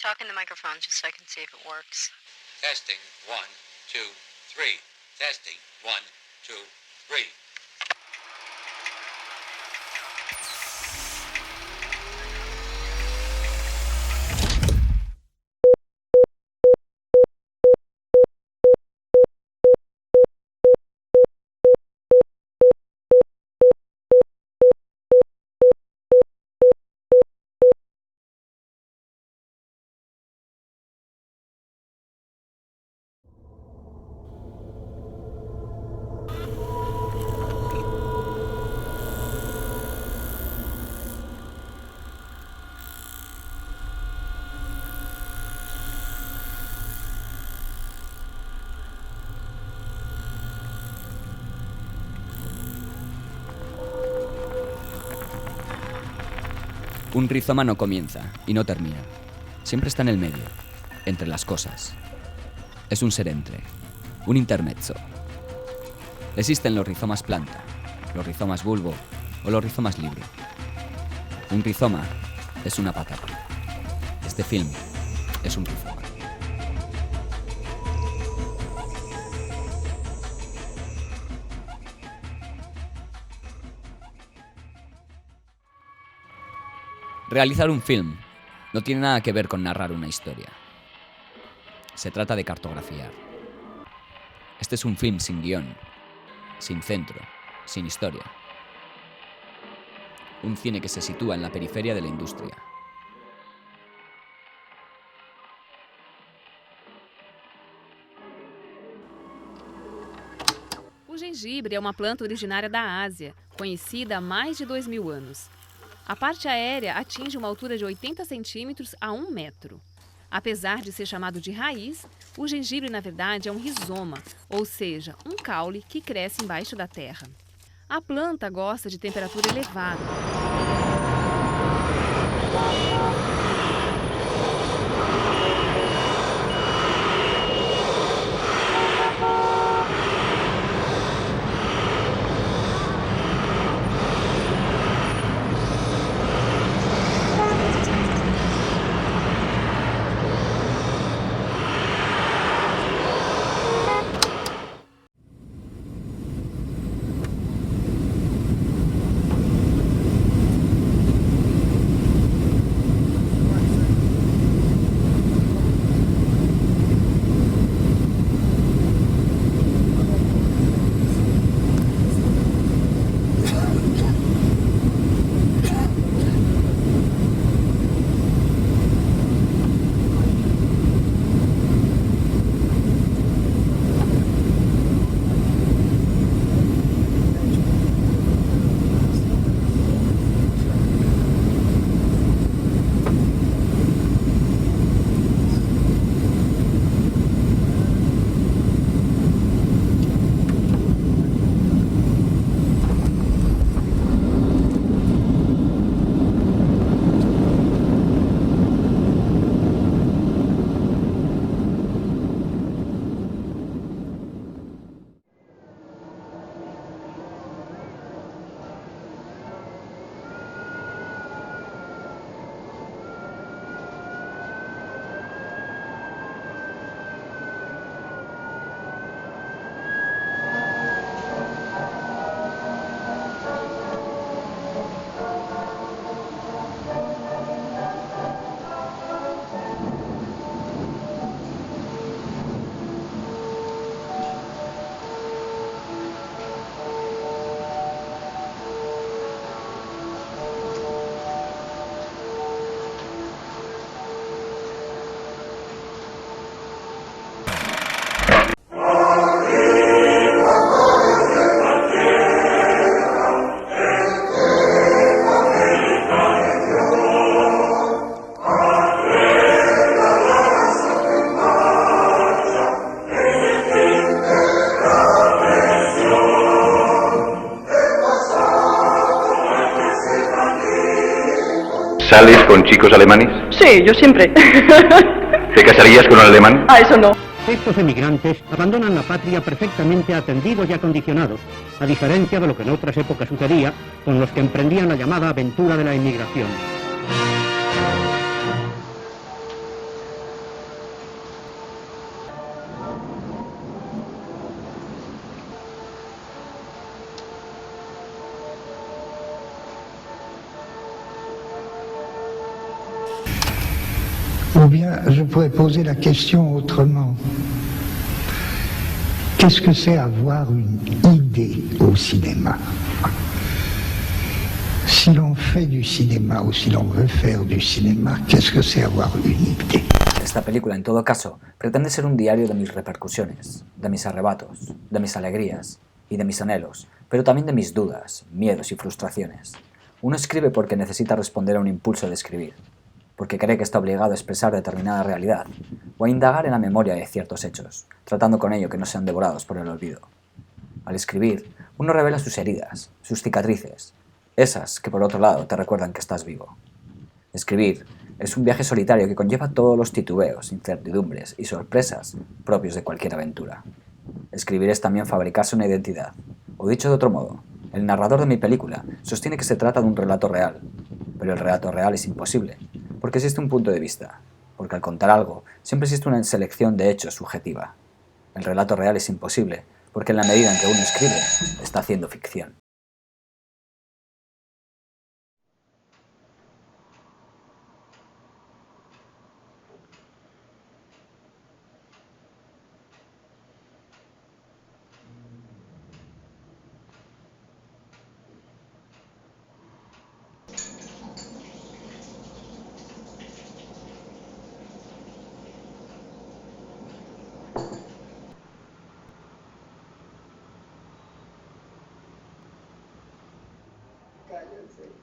Talk in the microphone just so I can see if it works. Testing, 1, 2, 3. Testing, 1, 2, 3. Un rizoma no comienza y no termina. Siempre está en el medio, entre las cosas. Es un ser entre, un intermezzo. Existen los rizomas planta, los rizomas bulbo o los rizomas libre. Un rizoma es una patata. Este film es un rizoma. Realizar un film no tiene nada que ver con narrar una historia. Se trata de cartografiar. Este es un film sin guión, sin centro, sin historia. Un cine que se sitúa en la periferia de la industria. O gengibre é uma planta originária da Ásia, conhecida há mais de 2000 anos. A parte aérea atinge uma altura de 80 centímetros a 1 metro. Apesar de ser chamado de raiz, o gengibre, na verdade, é um rizoma, ou seja, um caule que cresce embaixo da terra. A planta gosta de temperatura elevada. ¿Sales con chicos alemanes? Sí, yo siempre. ¿Te casarías con un alemán? Ah, eso no. Estos emigrantes abandonan la patria perfectamente atendidos y acondicionados, a diferencia de lo que en otras épocas sucedía con los que emprendían la llamada aventura de la emigración. Ou bien je pourrais poser la question autrement. Qu'est-ce que c'est avoir une idée au cinéma? Si l'on fait du cinéma o si l'on veut faire du cinéma, qu'est-ce que c'est avoir une idée? Esta película, en todo caso, pretende ser un diario de mis repercusiones, de mis arrebatos, de mis alegrías y de mis anhelos, pero también de mis dudas, miedos y frustraciones. Uno escribe porque necesita responder a un impulso de escribir, porque cree que está obligado a expresar determinada realidad, o a indagar en la memoria de ciertos hechos, tratando con ello que no sean devorados por el olvido. Al escribir, uno revela sus heridas, sus cicatrices, esas que por otro lado te recuerdan que estás vivo. Escribir es un viaje solitario que conlleva todos los titubeos, incertidumbres y sorpresas propios de cualquier aventura. Escribir es también fabricarse una identidad, o dicho de otro modo, el narrador de mi película sostiene que se trata de un relato real, pero el relato real es imposible, porque existe un punto de vista, porque al contar algo siempre existe una selección de hechos subjetiva. El relato real es imposible, porque en la medida en que uno escribe, está haciendo ficción.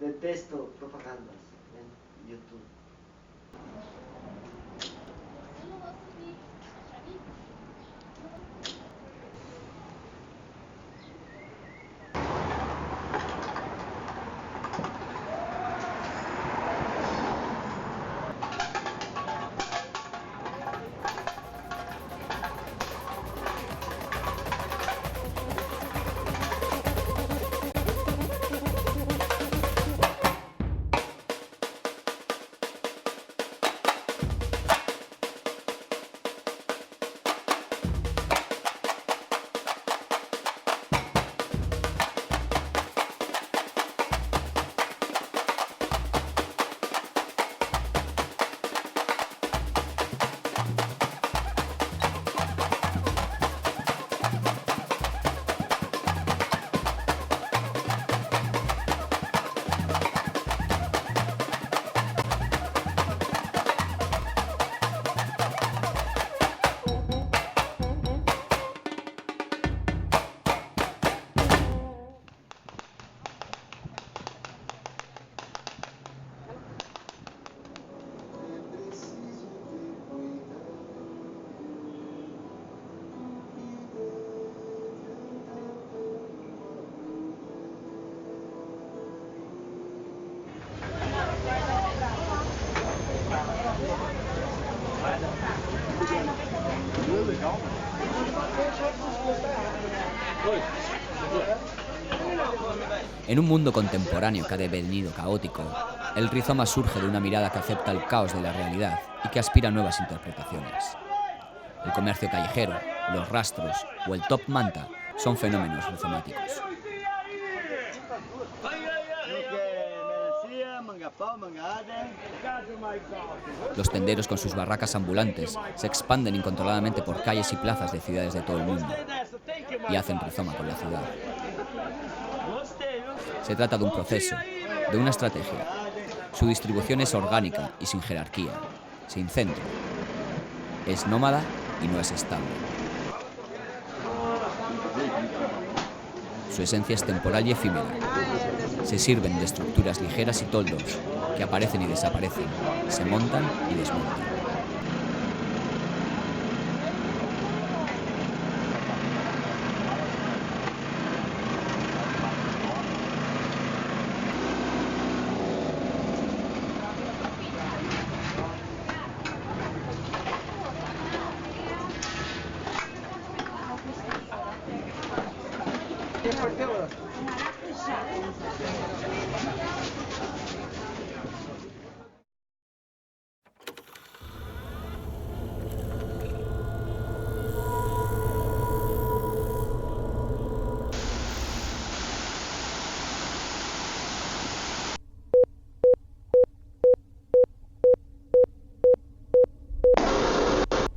Detesto propagandas en YouTube. En un mundo contemporáneo que ha devenido caótico, el rizoma surge de una mirada que acepta el caos de la realidad y que aspira a nuevas interpretaciones. El comercio callejero, los rastros o el top manta son fenómenos rizomáticos. Los tenderos con sus barracas ambulantes se expanden incontroladamente por calles y plazas de ciudades de todo el mundo y hacen rizoma con la ciudad. Se trata de un proceso, de una estrategia. Su distribución es orgánica y sin jerarquía, sin centro. Es nómada y no es estable. Su esencia es temporal y efímera. Se sirven de estructuras ligeras y toldos que aparecen y desaparecen, se montan y desmontan.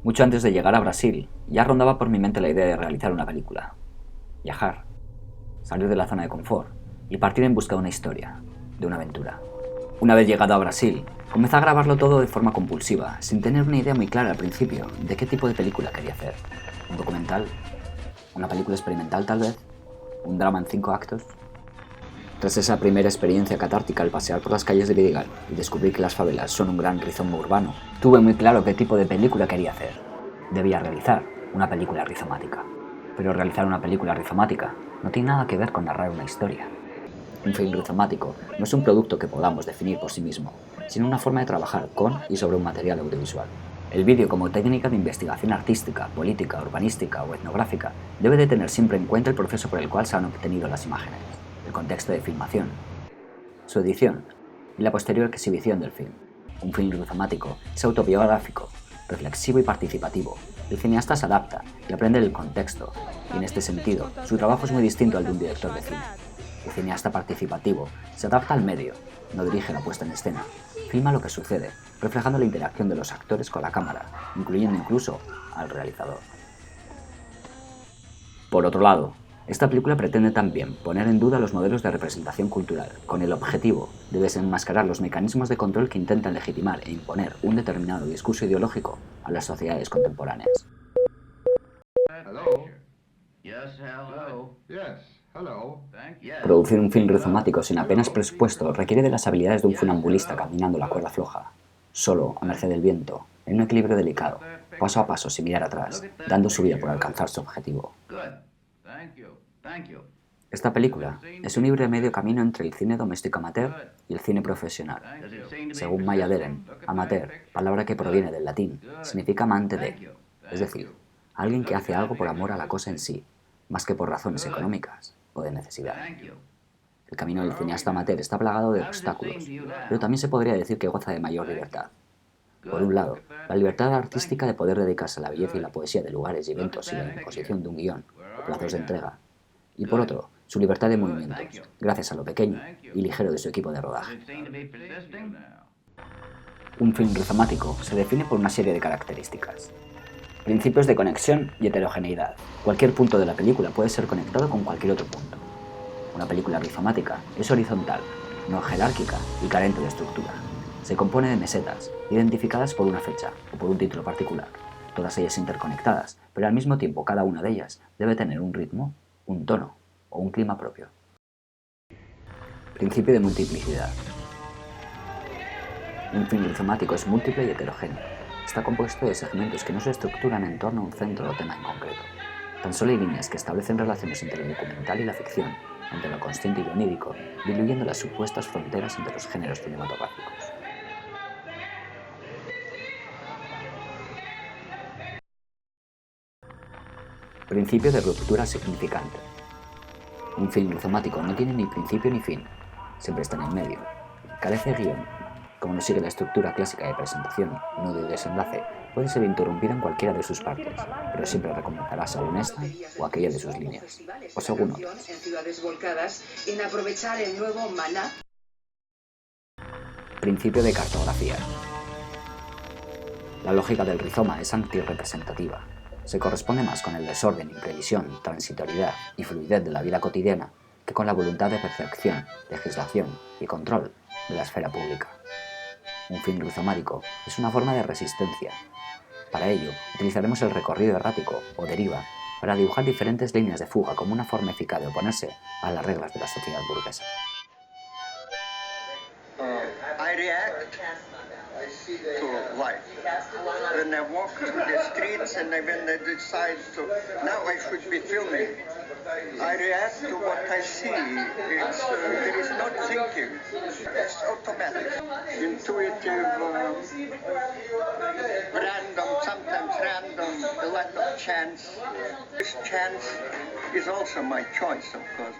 Mucho antes de llegar a Brasil, ya rondaba por mi mente la idea de realizar una película. Viajar, salir de la zona de confort y partir en busca de una historia, de una aventura. Una vez llegado a Brasil, comencé a grabarlo todo de forma compulsiva, sin tener una idea muy clara al principio de qué tipo de película quería hacer. ¿Un documental? ¿Una película experimental tal vez? ¿Un drama en 5 actos? Tras esa primera experiencia catártica al pasear por las calles de Vidigal y descubrir que las favelas son un gran rizoma urbano, tuve muy claro qué tipo de película quería hacer. Debía realizar una película rizomática. Pero realizar una película rizomática no tiene nada que ver con narrar una historia. Un film rizomático no es un producto que podamos definir por sí mismo, sino una forma de trabajar con y sobre un material audiovisual. El vídeo como técnica de investigación artística, política, urbanística o etnográfica debe de tener siempre en cuenta el proceso por el cual se han obtenido las imágenes, el contexto de filmación, su edición y la posterior exhibición del film. Un film rizomático es autobiográfico, reflexivo y participativo. El cineasta se adapta y aprende el contexto, y en este sentido, su trabajo es muy distinto al de un director de cine. El cineasta participativo se adapta al medio, no dirige la puesta en escena, filma lo que sucede, reflejando la interacción de los actores con la cámara, incluyendo incluso al realizador. Por otro lado, esta película pretende también poner en duda los modelos de representación cultural, con el objetivo de desenmascarar los mecanismos de control que intentan legitimar e imponer un determinado discurso ideológico a las sociedades contemporáneas. Producir un film rizomático sin apenas presupuesto requiere de las habilidades de un funambulista caminando la cuerda floja, solo, a merced del viento, en un equilibrio delicado, paso a paso sin mirar atrás, dando su vida por alcanzar su objetivo. Esta película es un híbrido medio camino entre el cine doméstico amateur y el cine profesional. Según Maya Deren, amateur, palabra que proviene del latín, significa amante de, es decir, alguien que hace algo por amor a la cosa en sí, más que por razones económicas o de necesidad. El camino del cineasta amateur está plagado de obstáculos, pero también se podría decir que goza de mayor libertad. Por un lado, la libertad artística de poder dedicarse a la belleza y la poesía de lugares y eventos sin la imposición de un guión o plazos de entrega. Y por otro, su libertad de movimientos, gracias a lo pequeño y ligero de su equipo de rodaje. Un film rizomático se define por una serie de características. Principios de conexión y heterogeneidad. Cualquier punto de la película puede ser conectado con cualquier otro punto. Una película rizomática es horizontal, no jerárquica y carente de estructura. Se compone de mesetas, identificadas por una fecha o por un título particular, todas ellas interconectadas, pero al mismo tiempo cada una de ellas debe tener un ritmo, un tono o un clima propio. Principio de multiplicidad. Un film rizomático es múltiple y heterogéneo. Está compuesto de segmentos que no se estructuran en torno a un centro o tema en concreto. Tan solo hay líneas que establecen relaciones entre el documental y la ficción, entre lo consciente y lo onírico, diluyendo las supuestas fronteras entre los géneros cinematográficos. Principio de ruptura significante. Un film rizomático no tiene ni principio ni fin, siempre está en el medio. Carece de guión. Como no sigue la estructura clásica de presentación, nudo y desenlace, puede ser interrumpido en cualquiera de sus partes, pero siempre recomenzará según esta o aquella de sus líneas, o según otras. Principio de cartografía. La lógica del rizoma es antirrepresentativa. Se corresponde más con el desorden, imprevisión, transitoriedad y fluidez de la vida cotidiana que con la voluntad de percepción, legislación y control de la esfera pública. Un film rizomático es una forma de resistencia. Para ello, utilizaremos el recorrido errático o deriva para dibujar diferentes líneas de fuga como una forma eficaz de oponerse a las reglas de la sociedad burguesa. I react to life. When I walk through the streets and when I decide to, now I should be filming, I react to what I see. There is no thinking. It's automatic, intuitive, random, sometimes random, a lot of chance. This chance is also my choice, of course.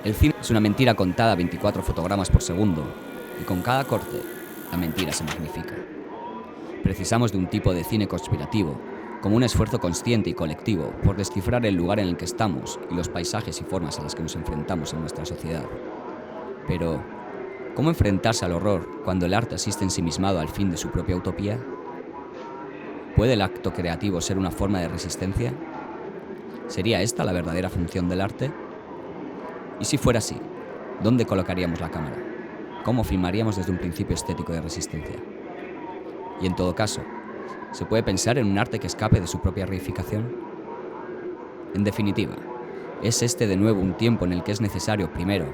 El cine es una mentira contada a 24 fotogramas por segundo, y con cada corte, la mentira se magnifica. Precisamos de un tipo de cine conspirativo, como un esfuerzo consciente y colectivo por descifrar el lugar en el que estamos y los paisajes y formas a las que nos enfrentamos en nuestra sociedad. Pero, ¿cómo enfrentarse al horror cuando el arte asiste ensimismado al fin de su propia utopía? ¿Puede el acto creativo ser una forma de resistencia? ¿Sería esta la verdadera función del arte? Y si fuera así, ¿dónde colocaríamos la cámara? ¿Cómo filmaríamos desde un principio estético de resistencia? Y en todo caso, ¿se puede pensar en un arte que escape de su propia reificación? En definitiva, ¿es este de nuevo un tiempo en el que es necesario, primero,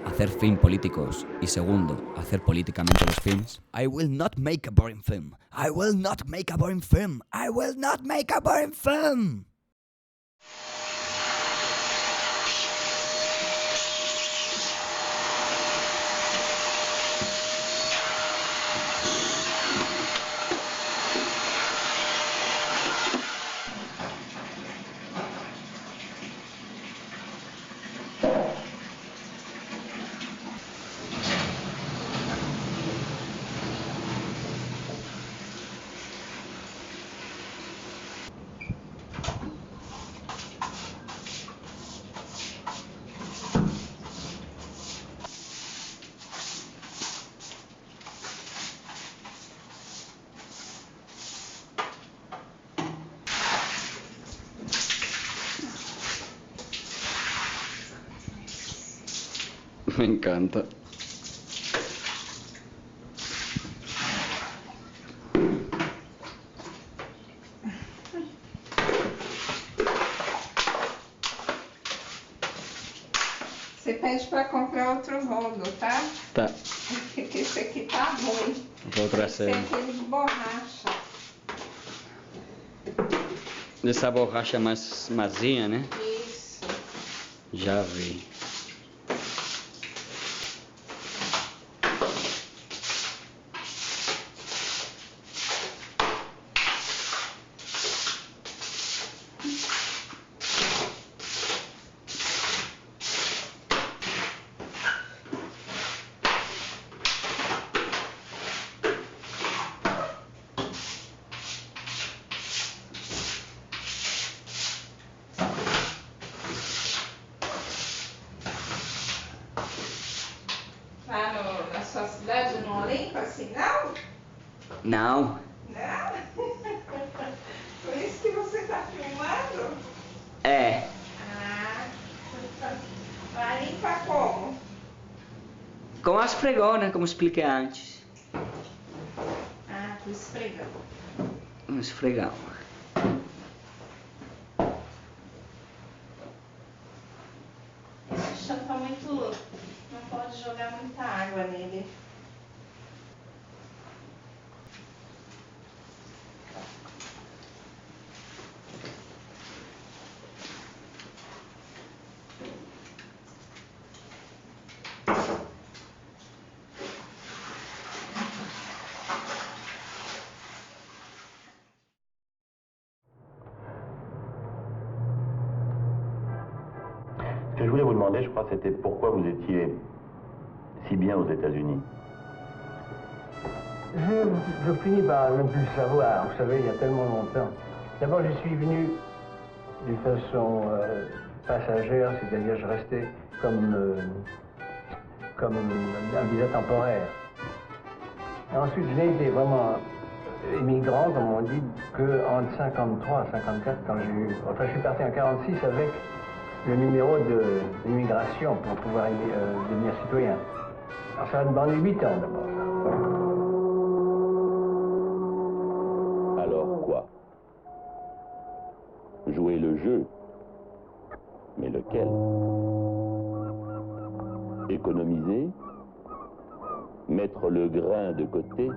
hacer film políticos y segundo, hacer políticamente los films? I will not make a boring film. I will not make a boring film. I will not make a boring film. Me encanta. Você pede para comprar outro rolo, tá? Tá. Porque esse aqui tá ruim. Vou trazer. Esse aqui é de borracha. Essa borracha mais mazinha, né? Isso. Já vi. Lá na sua cidade não limpa assim, não? Não. Não? Por isso que você está filmando? É. Ah. Lá limpa como? Com as fregonas, como expliquei antes. Ah, com esfregão. Um esfregão. Esse chão tá muito... Não pode jogar muita água nele. Ce que je voulais vous demander, je crois, c'était pourquoi vous étiez si bien aux États-Unis. Je finis par ne plus le savoir. Vous savez, il y a tellement longtemps. D'abord, je suis venu d'une façon passagère, c'est-à-dire je restais comme un visa temporaire. Et ensuite, je n'ai été vraiment immigrant, comme on dit, qu'en 53 à 54, quand j'ai eu... Enfin, je suis parti en 46 avec le numéro d'immigration pour pouvoir devenir citoyen. Alors, ça a demandé 8 ans d'abord. Alors quoi? Jouer le jeu. Mais lequel? Économiser? Mettre le grain de côté?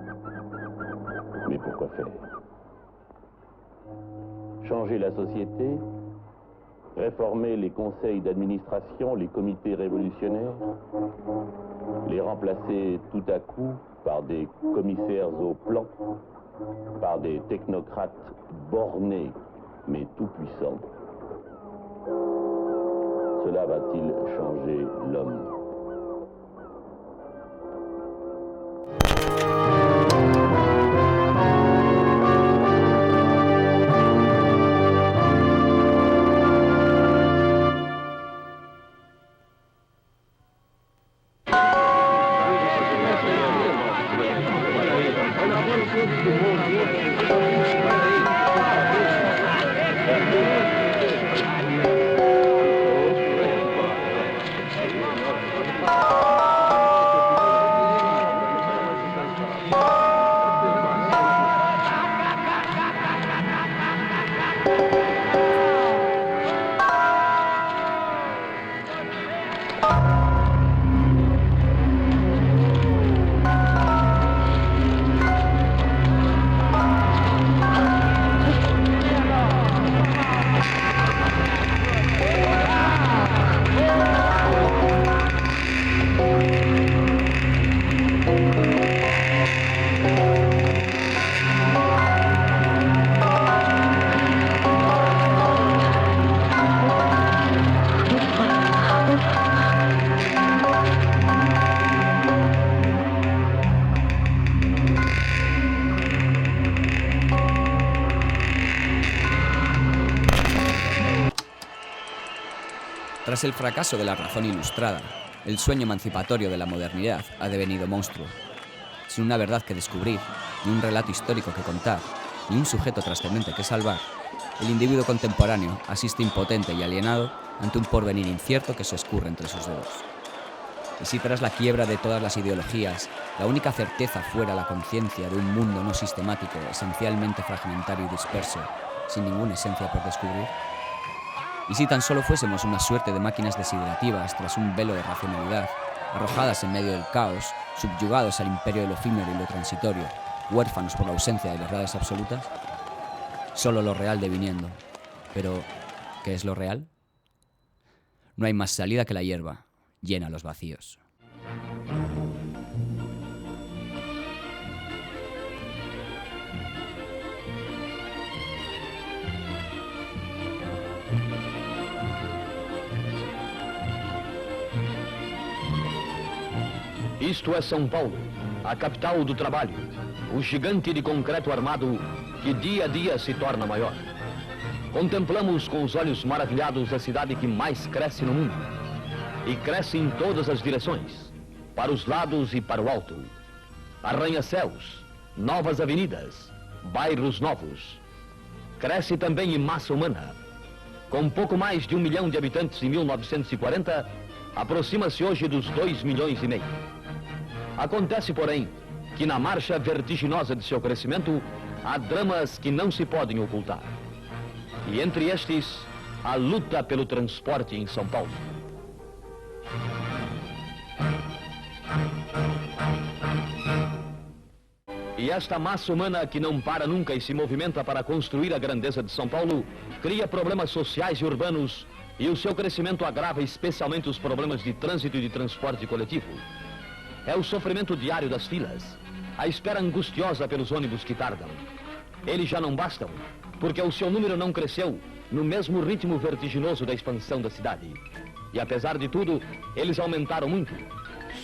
Mais pourquoi faire? Changer la société? Réformer les conseils d'administration, les comités révolutionnaires? Les remplacer tout à coup par des commissaires au plan? Par des technocrates bornés mais tout-puissants? cela va-t-il changer l'homme? Tras el fracaso de la razón ilustrada, el sueño emancipatorio de la modernidad ha devenido monstruo. Sin una verdad que descubrir, ni un relato histórico que contar, ni un sujeto trascendente que salvar, el individuo contemporáneo asiste impotente y alienado ante un porvenir incierto que se escurre entre sus dedos. Y si tras la quiebra de todas las ideologías, la única certeza fuera la conciencia de un mundo no sistemático, esencialmente fragmentario y disperso, sin ninguna esencia por descubrir? ¿Y si tan solo fuésemos una suerte de máquinas desiderativas tras un velo de racionalidad, arrojadas en medio del caos, subyugados al imperio de lo efímero y lo transitorio, huérfanos por la ausencia de verdades absolutas? Solo lo real deviniendo. Pero, ¿qué es lo real? No hay más salida que la hierba, llena los vacíos. Isto é São Paulo, a capital do trabalho, o gigante de concreto armado que dia a dia se torna maior. Contemplamos com os olhos maravilhados a cidade que mais cresce no mundo. E cresce em todas as direções, para os lados e para o alto. Arranha-céus, novas avenidas, bairros novos. Cresce também em massa humana. Com pouco mais de 1 milhão de habitantes em 1940, aproxima-se hoje dos 2,5 milhões. Acontece, porém, que na marcha vertiginosa de seu crescimento, há dramas que não se podem ocultar. E entre estes, a luta pelo transporte em São Paulo. E esta massa humana que não para nunca e se movimenta para construir a grandeza de São Paulo, cria problemas sociais e urbanos, e o seu crescimento agrava especialmente os problemas de trânsito e de transporte coletivo. É o sofrimento diário das filas, a espera angustiosa pelos ônibus que tardam. Eles já não bastam, porque o seu número não cresceu no mesmo ritmo vertiginoso da expansão da cidade. E apesar de tudo, eles aumentaram muito.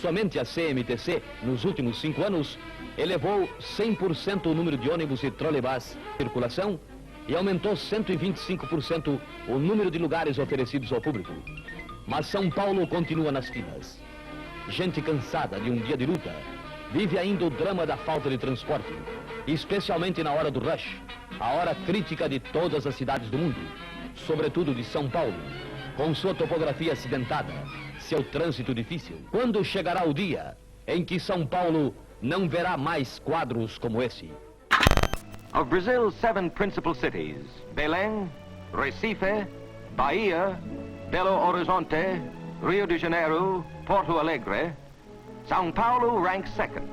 Somente a CMTC, nos últimos 5 anos, elevou 100% o número de ônibus e trolleybus em circulação e aumentou 125% o número de lugares oferecidos ao público. Mas São Paulo continua nas filas. Gente cansada de um dia de luta, vive ainda o drama da falta de transporte, especialmente na hora do rush, a hora crítica de todas as cidades do mundo, sobretudo de São Paulo, com sua topografia acidentada, seu trânsito difícil. Quando chegará o dia em que São Paulo não verá mais quadros como esse? Of Brazil's 7 principal cities, Belém, Recife, Bahia, Belo Horizonte, Rio de Janeiro, Porto Alegre, São Paulo ranks second.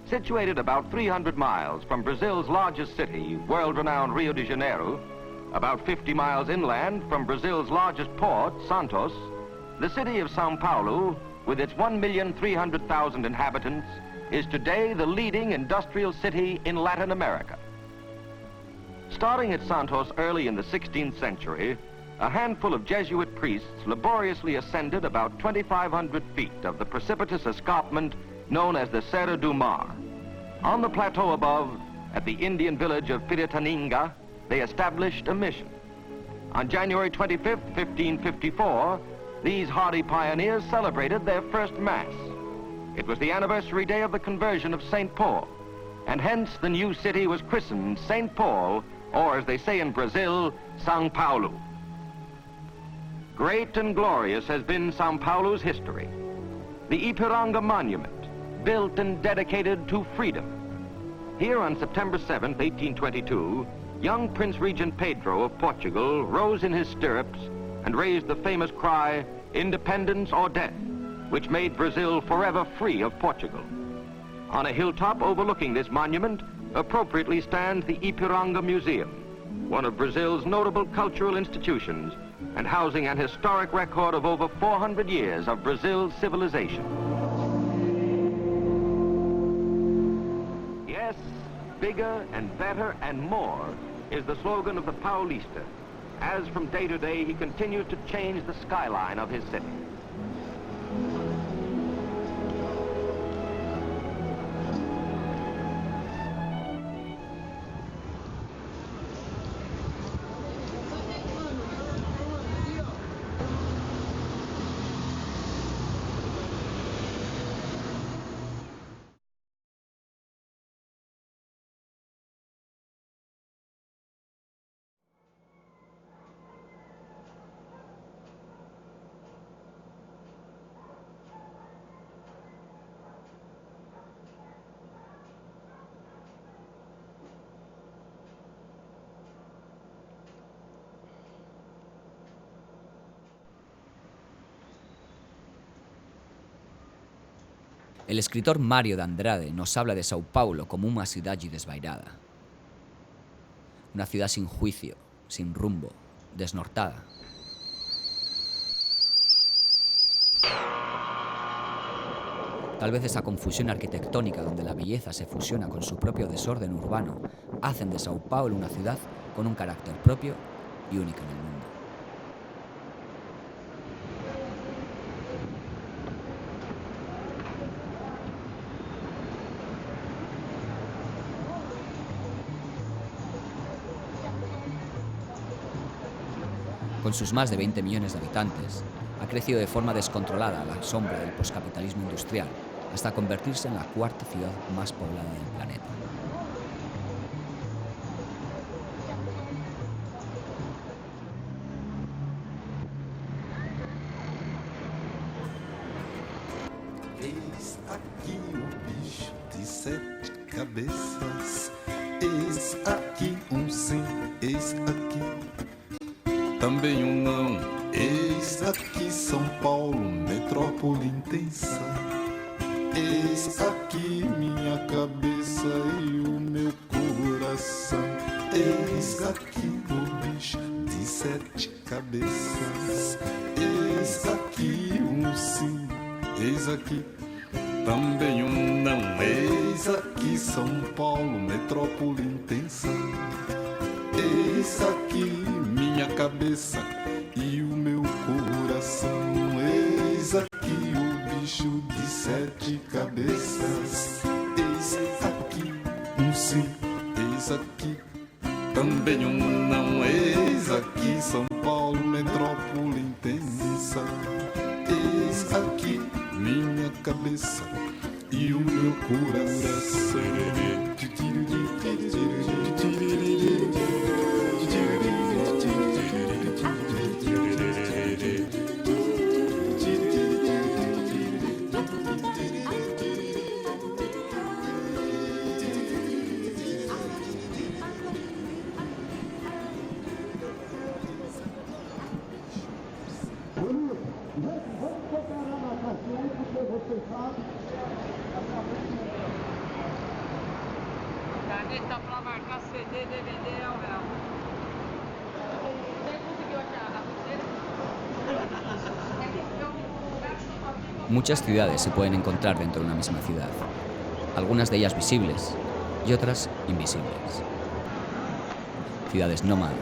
Situated about 300 miles from Brazil's largest city, world-renowned Rio de Janeiro, about 50 miles inland from Brazil's largest port, Santos, the city of São Paulo, with its 1,300,000 inhabitants, is today the leading industrial city in Latin America. Starting at Santos early in the 16th century, a handful of Jesuit priests laboriously ascended about 2,500 feet of the precipitous escarpment known as the Serra do Mar. On the plateau above, at the Indian village of Piritaninga, they established a mission. On January 25, 1554, these hardy pioneers celebrated their first Mass. It was the anniversary day of the conversion of St. Paul, and hence the new city was christened St. Paul, or as they say in Brazil, São Paulo. Great and glorious has been São Paulo's history. The Ipiranga Monument, built and dedicated to freedom. Here on September 7, 1822, young Prince Regent Pedro of Portugal rose in his stirrups and raised the famous cry, "Independence or death," which made Brazil forever free of Portugal. On a hilltop overlooking this monument, appropriately stands the Ipiranga Museum, one of Brazil's notable cultural institutions and housing an historic record of over 400 years of Brazil's civilization. Yes, bigger and better and more is the slogan of the Paulista, as from day to day he continues to change the skyline of his city. El escritor Mário de Andrade nos habla de Sao Paulo como una cidade desvairada. Una ciudad sin juicio, sin rumbo, desnortada. Tal vez esa confusión arquitectónica donde la belleza se fusiona con su propio desorden urbano hacen de Sao Paulo una ciudad con un carácter propio y único en el mundo. Con sus más de 20 millones de habitantes, ha crecido de forma descontrolada a la sombra del poscapitalismo industrial, hasta convertirse en la cuarta ciudad más poblada del planeta. Eis aqui o bicho de 7 cabeças. Eis aqui sim, eis aqui também não. Eis aqui São Paulo, metrópole intensa. Eis aqui minha cabeça e o meu coração. Eis aqui o bicho de 7 cabeças. Eis aqui sim, eis aqui também não. Eis aqui São Paulo, metrópole intensa. Eis aqui minha cabeça e o meu coração. Eis aqui o bicho de 7 cabeças. Eis aqui sim, eis aqui também não. Eis aqui São Paulo, metrópole intensa. Eis aqui minha cabeça e o meu coração. Caneta pra marcar CD, DVD é o real. Você conseguiu achar a pulseira? Muchas ciudades se pueden encontrar dentro de una misma ciudad, algunas de ellas visibles y otras invisibles. Ciudades nómadas,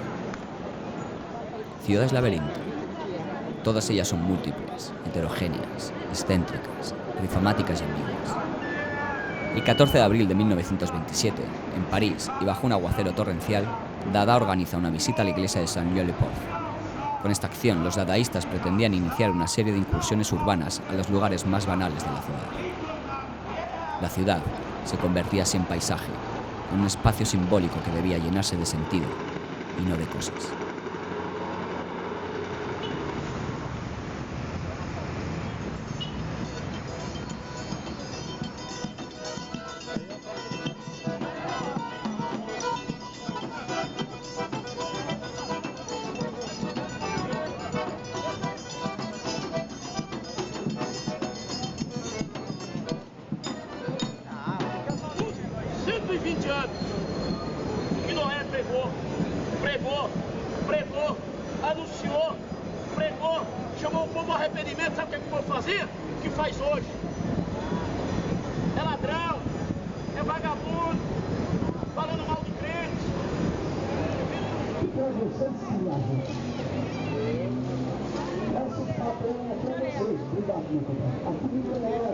Ciudades laberinto. Todas ellas son múltiples, heterogéneas, excéntricas, rizomáticas y ambiguas. El 14 de abril de 1927, en París y bajo un aguacero torrencial, Dada organiza una visita a la iglesia de Saint-Leu-le-Pauvre. Con esta acción, los dadaístas pretendían iniciar una serie de incursiones urbanas a los lugares más banales de la ciudad. La ciudad se convertía así en paisaje, en un espacio simbólico que debía llenarse de sentido y no de cosas. Pregou, anunciou, pregou, chamou o povo ao arrependimento. Sabe o que o povo fazia? O que faz hoje? É ladrão, é vagabundo, falando mal de crente.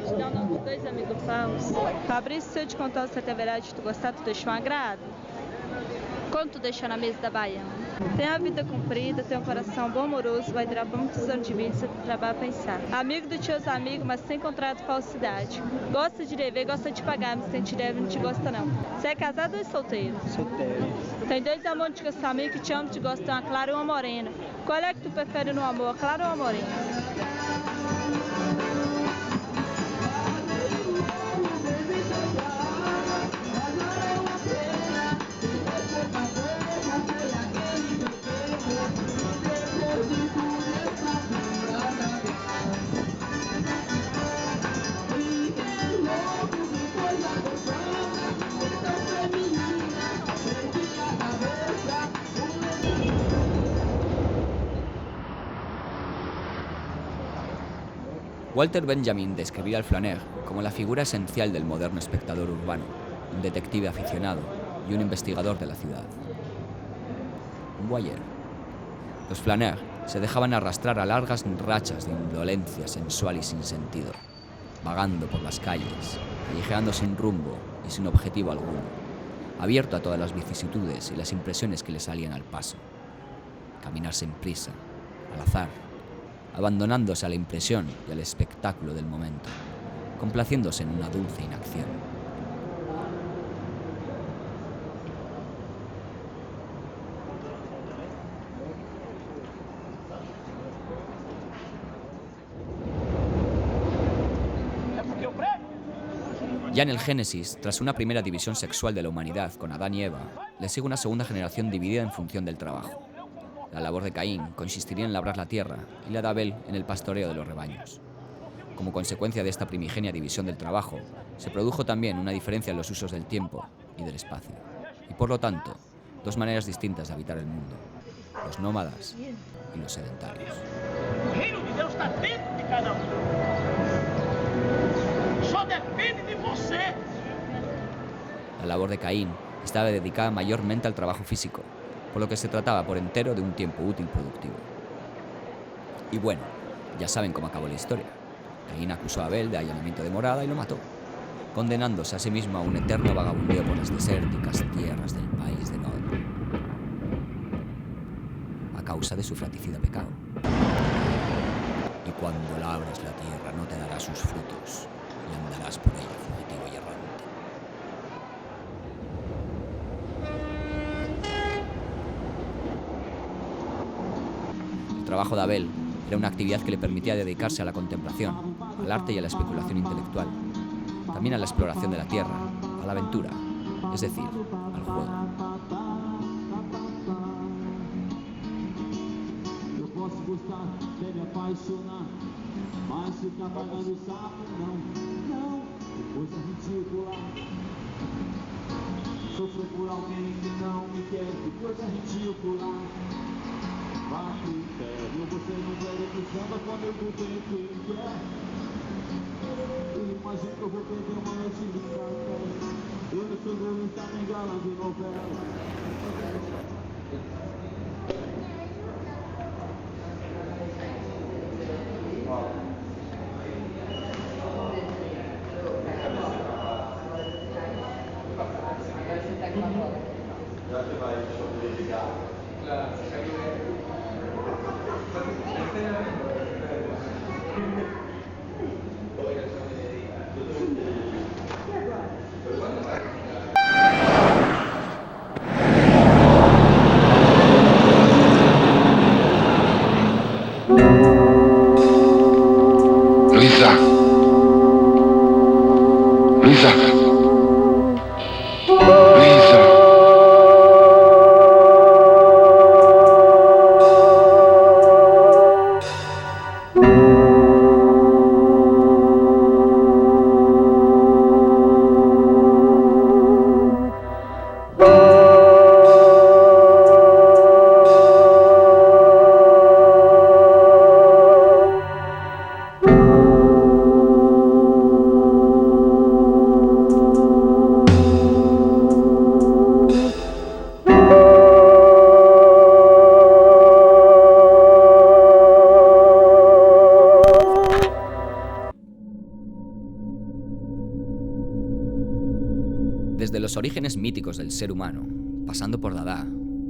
Te dá o nome dos dois amigos falsos. Fabrício, se eu te contar o certo é verdade que tu gostar, tu deixou um agrado? Quando tu deixou na mesa da Baiana? Tem a vida comprida, tem um coração bom, amoroso, vai durar por muitos anos de vida se tu trabalhar a pensar. Amigo dos teus amigos, mas sem contrato de falsidade. Gosta de dever, gosta de pagar, mas quem te deve não te gosta não. Você é casado ou é solteiro? Solteiro. Tem dois amores que são amigos que te amam, te gostam, uma clara e uma morena. Qual é que tu prefere no amor, a clara ou a morena? Walter Benjamin describía al flaneur como la figura esencial del moderno espectador urbano, un detective aficionado y un investigador de la ciudad. Un voyeur. Los flaneurs se dejaban arrastrar a largas rachas de indolencia sensual y sin sentido, vagando por las calles, callejeando sin rumbo y sin objetivo alguno, abierto a todas las vicisitudes y las impresiones que le salían al paso. Caminar sin prisa, al azar, abandonándose a la impresión y al espectáculo del momento, complaciéndose en una dulce inacción. Ya en el Génesis, tras una primera división sexual de la humanidad con Adán y Eva, le sigue una segunda generación dividida en función del trabajo. La labor de Caín consistiría en labrar la tierra y la de Abel en el pastoreo de los rebaños. Como consecuencia de esta primigenia división del trabajo, se produjo también una diferencia en los usos del tiempo y del espacio, y por lo tanto, dos maneras distintas de habitar el mundo, los nómadas y los sedentarios. O reino de Deus está dentro de cada um. Só depende de você. La labor de Caín estaba dedicada mayormente al trabajo físico, por lo que se trataba por entero de un tiempo útil productivo. Y bueno, ya saben cómo acabó la historia. Caín acusó a Abel de allanamiento de morada y lo mató, condenándose a sí mismo a un eterno vagabundeo por las desérticas tierras del país de Nod, a causa de su fratricida pecado. Y cuando labres la tierra no te dará sus frutos, y andarás por ella fugitivo y errante. El trabajo de Abel era una actividad que le permitía dedicarse a la contemplación, al arte y a la especulación intelectual, también a la exploración de la tierra, a la aventura, es decir, al juego. Luisa. Luisa. Luisa. Desde los orígenes míticos del ser humano, pasando por Dada,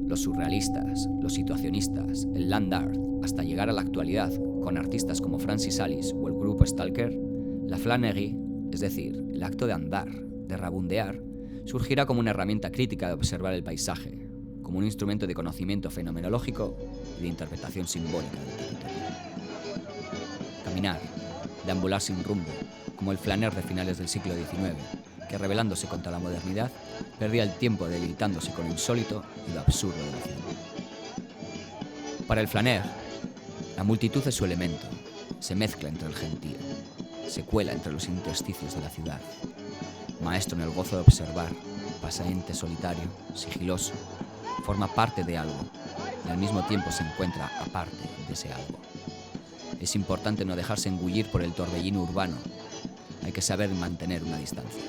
los surrealistas, los situacionistas, el land art, hasta llegar a la actualidad con artistas como Francis Alice o el grupo Stalker, la flânerie, es decir, el acto de andar, de rabundear, surgirá como una herramienta crítica de observar el paisaje, como un instrumento de conocimiento fenomenológico y de interpretación simbólica del territorio. Caminar, deambular sin rumbo, como el flaner de finales del siglo XIX, que rebelándose contra la modernidad, perdía el tiempo deleitándose con lo insólito y lo absurdo de la ciudad. Para el flaner, la multitud es su elemento, se mezcla entre el gentío, se cuela entre los intersticios de la ciudad. Maestro en el gozo de observar, paseante solitario, sigiloso, forma parte de algo y al mismo tiempo se encuentra aparte de ese algo. Es importante no dejarse engullir por el torbellino urbano, hay que saber mantener una distancia.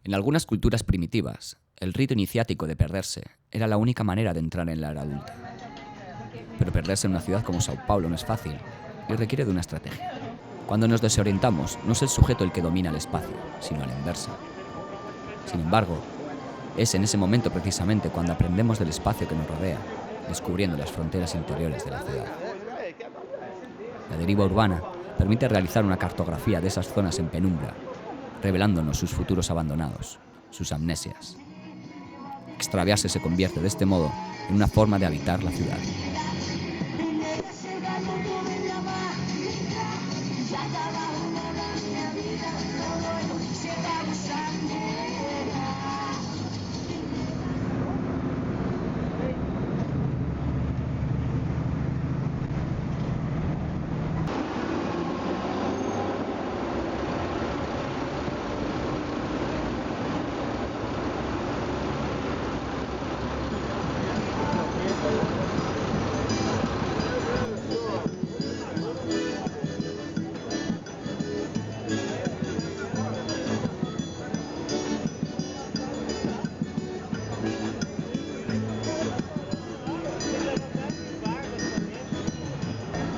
En algunas culturas primitivas, el rito iniciático de perderse era la única manera de entrar en la era adulta. Pero perderse en una ciudad como Sao Paulo no es fácil y requiere de una estrategia. Cuando nos desorientamos, no es el sujeto el que domina el espacio, sino a la inversa. Sin embargo, es en ese momento precisamente cuando aprendemos del espacio que nos rodea, descubriendo las fronteras interiores de la ciudad. La deriva urbana permite realizar una cartografía de esas zonas en penumbra, revelándonos sus futuros abandonados, sus amnesias. Extraviarse se convierte de este modo en una forma de habitar la ciudad.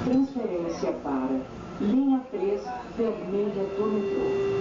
Transferência para linha 3, vermelha do metrô.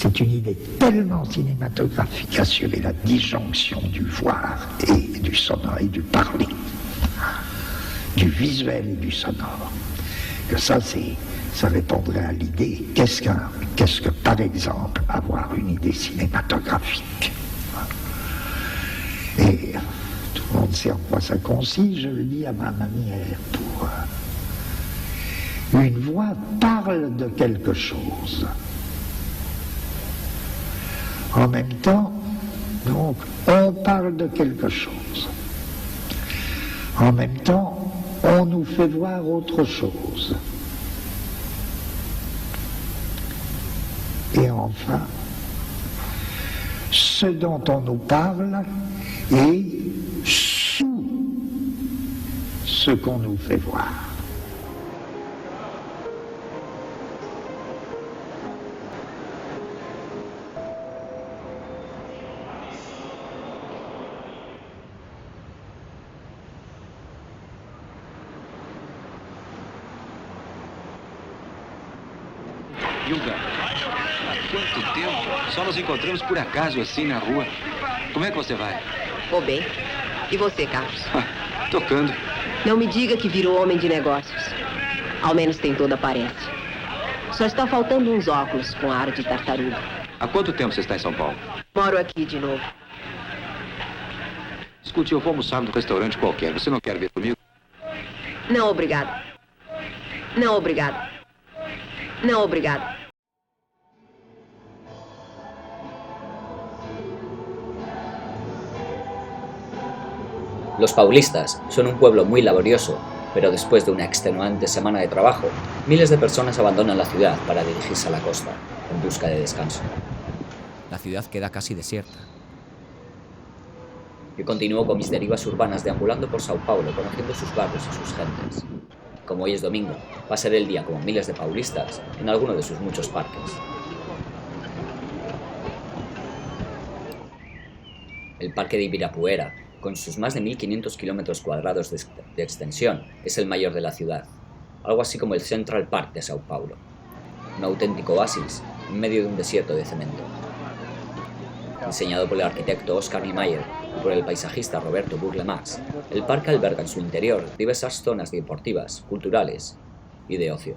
C'est une idée tellement cinématographique, assurer la disjonction du voir et du sonore et du parler, du visuel et du sonore, que ça c'est ça répondrait à l'idée. Qu'est-ce que, par exemple, avoir une idée cinématographique? Et tout le monde sait en quoi ça consiste, je le dis à ma manière. Une voix parle de quelque chose. En même temps, donc, on parle de quelque chose. En même temps, on nous fait voir autre chose. Et enfin, ce dont on nous parle est sous ce qu'on nous fait voir. Ilga, há quanto tempo? Só nos encontramos por acaso assim na rua. Como é que você vai? Vou bem. E você, Carlos? Tocando. Não me diga que virou homem de negócios. Ao menos tem toda a aparência. Só está faltando uns óculos com ar de tartaruga. Há quanto tempo você está em São Paulo? Moro aqui de novo. Escute, eu vou almoçar num restaurante qualquer. Você não quer vir comigo? Não, obrigado. Não, obrigado. Não, obrigado. Los paulistas son un pueblo muy laborioso, pero después de una extenuante semana de trabajo, miles de personas abandonan la ciudad para dirigirse a la costa, en busca de descanso. La ciudad queda casi desierta. Yo continúo con mis derivas urbanas deambulando por Sao Paulo, conociendo sus barrios y sus gentes. Como hoy es domingo, pasaré el día como miles de paulistas en alguno de sus muchos parques. El parque de Ibirapuera, con sus más de 1.500 kilómetros cuadrados de extensión, es el mayor de la ciudad, algo así como el Central Park de Sao Paulo, un auténtico oasis en medio de un desierto de cemento. Diseñado por el arquitecto Oscar Niemeyer y por el paisajista Roberto Burle Marx, el parque alberga en su interior diversas zonas deportivas, culturales y de ocio.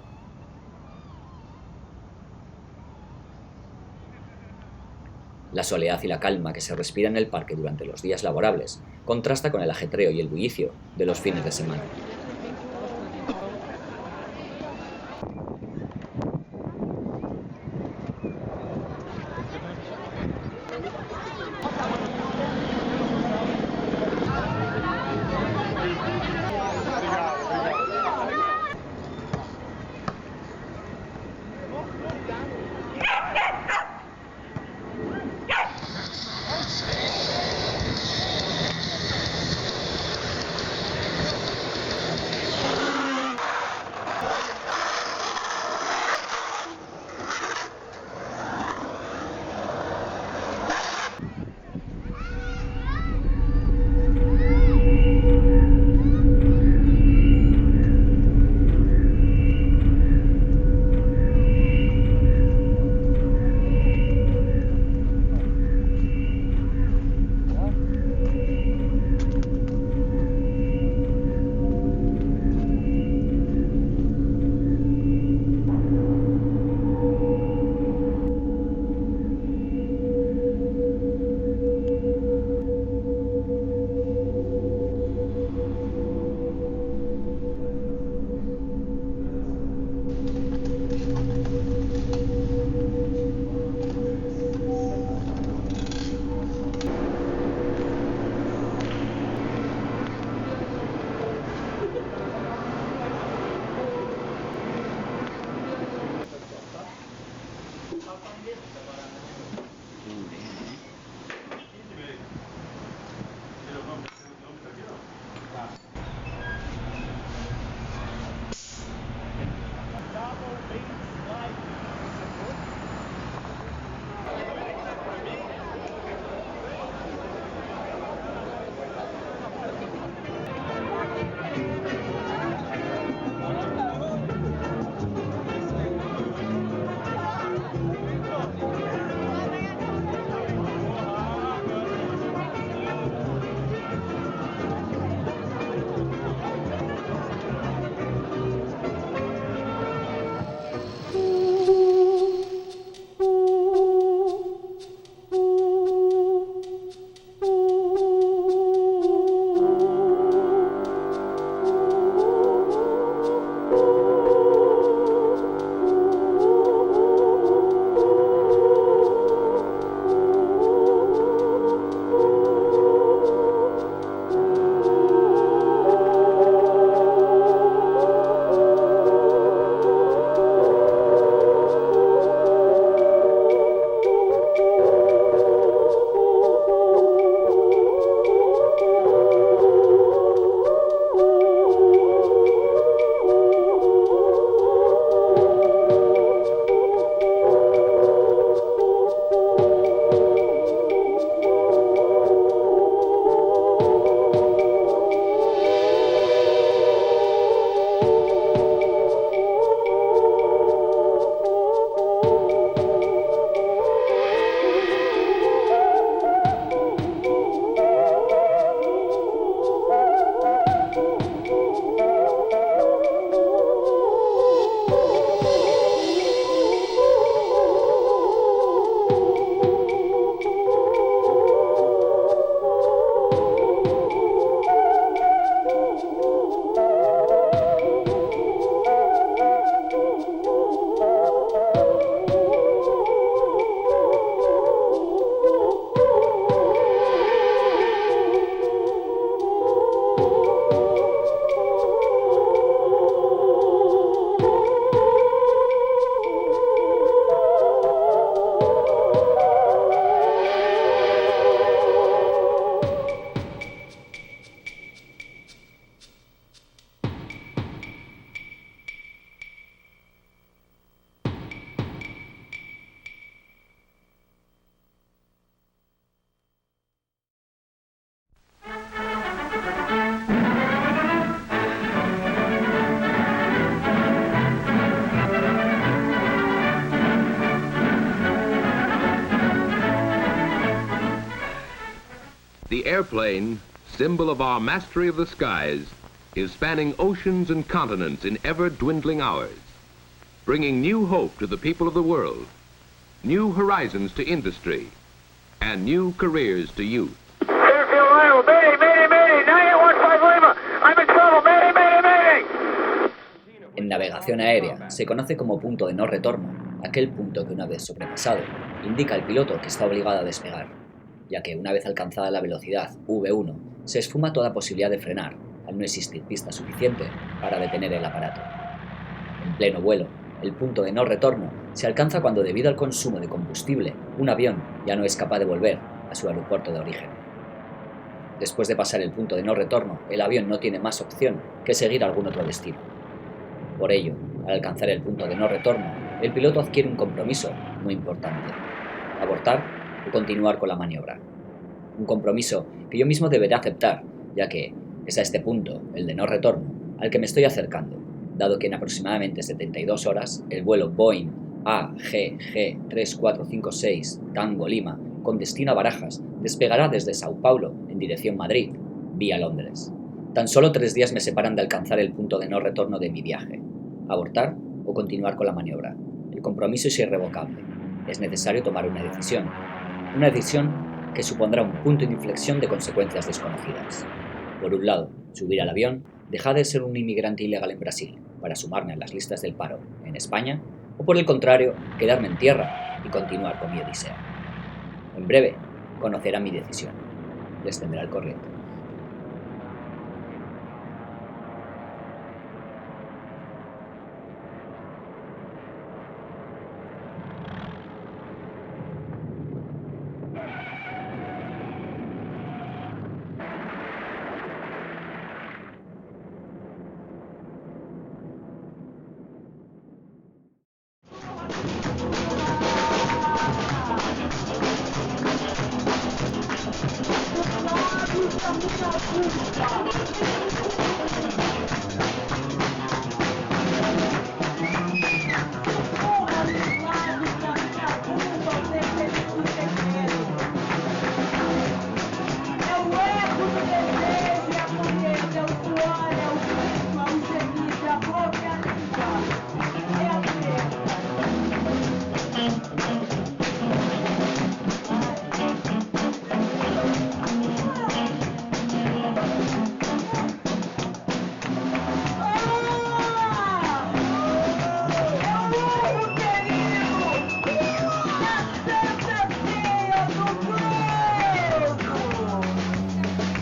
La soledad y la calma que se respira en el parque durante los días laborables contrasta con el ajetreo y el bullicio de los fines de semana. airplane, symbol of our mastery of the skies, is spanning oceans and continents in ever-dwindling hours, bringing new hope to the people of the world, new horizons to industry, and new careers to youth. Fairfield, Iowa, Mayday, Mayday, Mayday, 9815 Lima, I'm in trouble, Mayday, Mayday, Mayday. En navegación aérea se conoce como punto de no retorno, aquel punto que una vez sobrepasado indica al piloto que está obligado a despegar, ya que una vez alcanzada la velocidad V1 se esfuma toda posibilidad de frenar, al no existir pista suficiente para detener el aparato. En pleno vuelo, el punto de no retorno se alcanza cuando, debido al consumo de combustible, un avión ya no es capaz de volver a su aeropuerto de origen. Después de pasar el punto de no retorno, el avión no tiene más opción que seguir algún otro destino. Por ello, al alcanzar el punto de no retorno, el piloto adquiere un compromiso muy importante: abortar o continuar con la maniobra. Un compromiso que yo mismo deberé aceptar, ya que es a este punto, el de no retorno, al que me estoy acercando, dado que en aproximadamente 72 horas el vuelo Boeing AGG 3456 Tango Lima, con destino a Barajas, despegará desde Sao Paulo en dirección Madrid, vía Londres. Tan solo 3 días me separan de alcanzar el punto de no retorno de mi viaje: abortar o continuar con la maniobra. El compromiso es irrevocable. Es necesario tomar una decisión que supondrá un punto de inflexión de consecuencias desconocidas. Por un lado, subir al avión, dejar de ser un inmigrante ilegal en Brasil para sumarme a las listas del paro en España, o por el contrario, quedarme en tierra y continuar con mi odisea. En breve, conocerá mi decisión. Les tendré al corriente.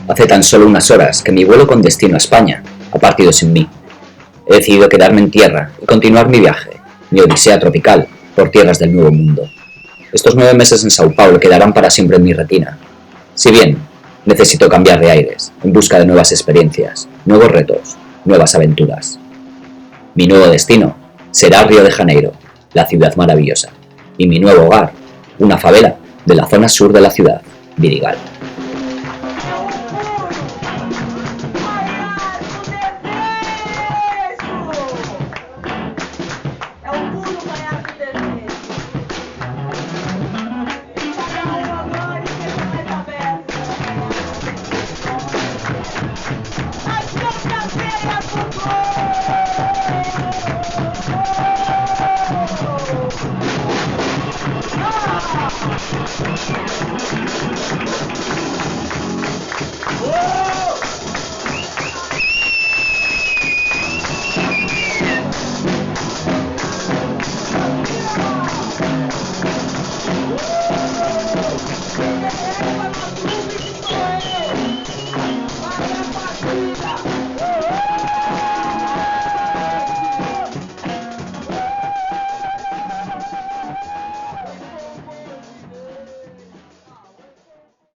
Hace tan solo unas horas que mi vuelo con destino a España ha partido sin mí. He decidido quedarme en tierra y continuar mi viaje, mi odisea tropical, por tierras del Nuevo Mundo. Estos 9 meses en Sao Paulo quedarán para siempre en mi retina. Si bien necesito cambiar de aires, en busca de nuevas experiencias, nuevos retos, nuevas aventuras. Mi nuevo destino será Río de Janeiro, la ciudad maravillosa, y mi nuevo hogar, una favela de la zona sur de la ciudad, Virigal. Ai, que café,